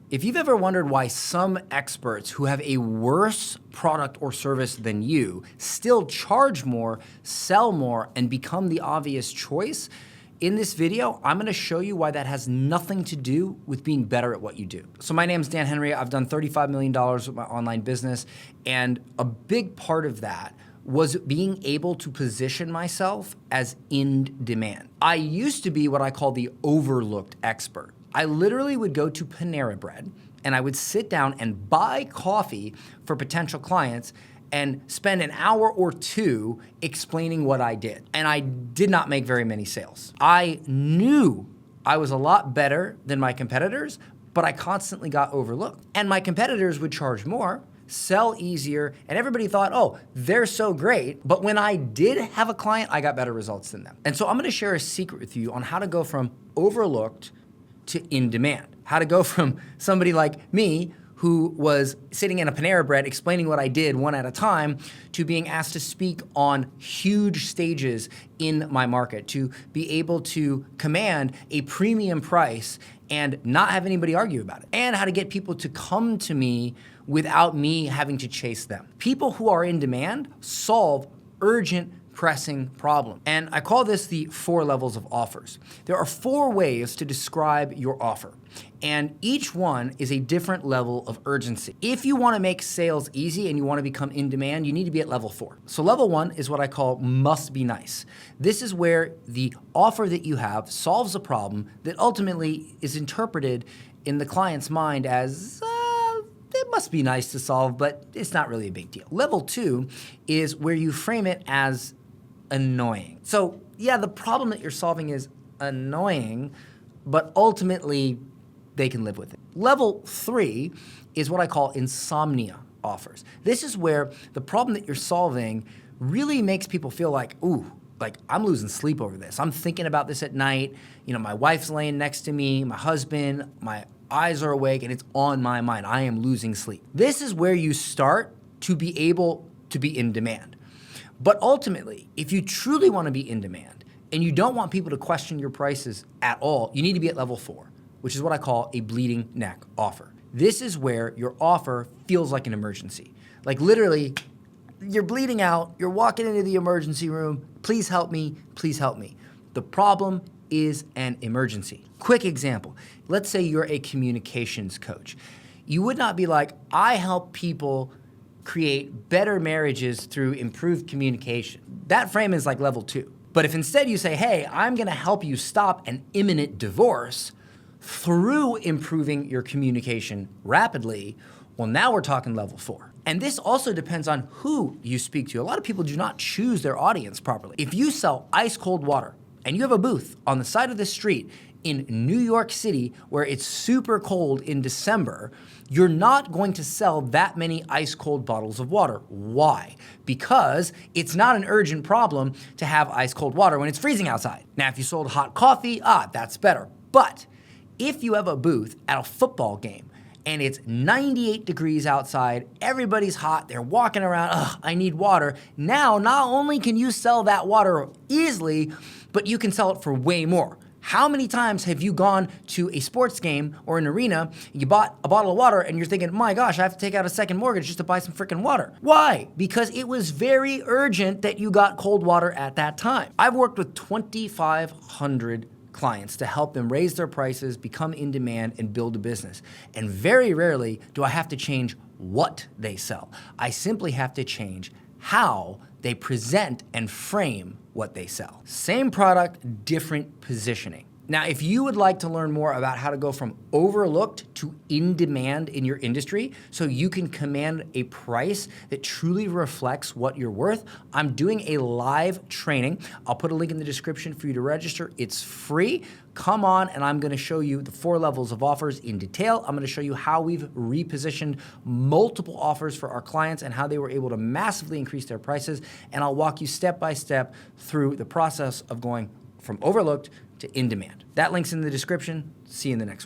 If you've ever wondered why some experts who have a worse product or service than you still charge more, sell more, and become the obvious choice, in this video, I'm gonna show you why that has nothing to do with being better at what you do. So my name's Dan Henry. I've done $35 million with my online business, and a big part of that was being able to position myself as in demand. I used to be what I call the overlooked expert. I literally would go to Panera Bread and I would sit down and buy coffee for potential clients and spend an hour or two explaining what I did. And I did not make very many sales. I knew I was a lot better than my competitors, but I constantly got overlooked. And my competitors would charge more, sell easier, and everybody thought, oh, they're so great. But when I did have a client, I got better results than them. And so I'm gonna share a secret with you on how to go from overlooked to in demand. How to go from somebody like me who was sitting in a Panera Bread explaining what I did one at a time to being asked to speak on huge stages in my market, to be able to command a premium price and not have anybody argue about it, and how to get people to come to me without me having to chase them. People who are in demand solve urgent, pressing problem. And I call this the 4 levels of offers. There are 4 ways to describe your offer, and each one is a different level of urgency. If you wanna make sales easy and you wanna become in demand, you need to be at level 4. So level 1 is what I call must be nice. This is where the offer that you have solves a problem that ultimately is interpreted in the client's mind as, it must be nice to solve, but it's not really a big deal. Level 2 is where you frame it as annoying. So yeah, the problem that you're solving is annoying, but ultimately they can live with it. Level 3 is what I call insomnia offers. This is where the problem that you're solving really makes people feel like, ooh, like I'm losing sleep over this. I'm thinking about this at night. You know, my wife's laying next to me, my husband, my eyes are awake, and it's on my mind. I am losing sleep. This is where you start to be able to be in demand. But ultimately, if you truly want to be in demand and you don't want people to question your prices at all, you need to be at level 4, which is what I call a bleeding neck offer. This is where your offer feels like an emergency. Like literally, you're bleeding out, you're walking into the emergency room, please help me, please help me. The problem is an emergency. Quick example, let's say you're a communications coach. You would not be like, I help people create better marriages through improved communication. That frame is like level 2. But if instead you say, hey, I'm gonna help you stop an imminent divorce through improving your communication rapidly, well, now we're talking level 4. And this also depends on who you speak to. A lot of people do not choose their audience properly. If you sell ice cold water and you have a booth on the side of the street in New York City where it's super cold in December, you're not going to sell that many ice cold bottles of water. Why? Because it's not an urgent problem to have ice cold water when it's freezing outside. Now, if you sold hot coffee, that's better. But if you have a booth at a football game and it's 98 degrees outside, everybody's hot, they're walking around, I need water. Now, not only can you sell that water easily, but you can sell it for way more. How many times have you gone to a sports game or an arena, you bought a bottle of water and you're thinking, my gosh, I have to take out a second mortgage just to buy some freaking water. Why? Because it was very urgent that you got cold water at that time. I've worked with 2,500 clients to help them raise their prices, become in demand, and build a business. And very rarely do I have to change what they sell. I simply have to change how they present and frame what they sell. Same product, different positioning. Now, if you would like to learn more about how to go from overlooked to in demand in your industry so you can command a price that truly reflects what you're worth, I'm doing a live training. I'll put a link in the description for you to register. It's free. Come on, and I'm gonna show you the 4 levels of offers in detail. I'm gonna show you how we've repositioned multiple offers for our clients and how they were able to massively increase their prices. And I'll walk you step by step through the process of going from overlooked to in demand. That link's in the description. See you in the next one.